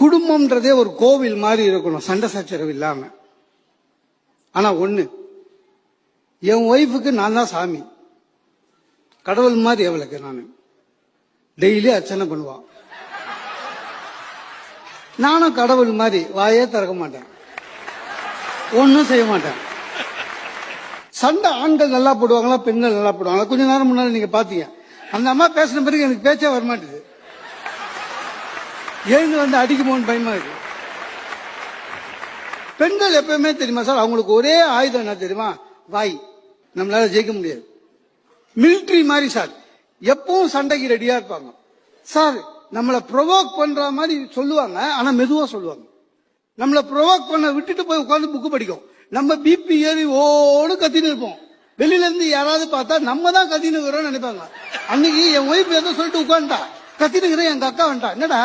குடும்பம்ன்றதே ஒரு கோவில் மாதிரி இருக்கணும், சண்டை சச்சரவு இல்லாம. ஆனா ஒண்ணு, என் ஒய்ஃபுக்கு நான் தான் சாமி, கடவுள் மாதிரி அவளுக்கு நான் டெய்லி அர்ச்சனை பண்ணுவான். நானும் கடவுள் மாதிரி வாயே திறக்க மாட்டேன், ஒன்னும் செய்ய மாட்டேன். சண்டை ஆண்கள் நல்லா போடுவாங்களா பெண்கள் நல்லா போடுவாங்களா? கொஞ்ச நேரம் முன்னாடி நீங்க பாத்தீங்க, அந்த அம்மா பேசின பிறகு எனக்கு பேச்சே வரமாட்டேது. எழுந்து வந்து அடிக்குமோன்னு பயமா இருக்கு. பெண்கள் எப்பவுமே தெரியுமா சார், அவங்களுக்கு ஒரே ஆயுதம் என்ன தெரியுமா? வாய். நம்மளால ஜெயிக்க முடியாது. மிலிட்டரி மாதிரி சார், எப்பவும் சண்டைக்கு ரெடியா இருப்பாங்க சார். நம்மளை ப்ரொவோக் பண்ற மாதிரி சொல்லுவாங்க, ஆனா மெதுவா சொல்லுவாங்க. நம்மளை ப்ரொவோக் பண்ண விட்டுட்டு போய் உட்காந்து புக்கு படிக்கும். நம்ம பிபி ஏறி ஓடு கத்தின்னு இருப்போம். வெளியில இருந்து யாராவது பார்த்தா நம்ம தான் கத்தின்னு இருக்கிறோம்னு நினைப்பாங்க. அன்னைக்கு என் ஒய்ஃப் ஏதோ சொல்லிட்டு உட்காந்துட்டா, கத்தின்னு இருக்கிறேன், எங்க அக்கா வந்துட்டா, என்னடா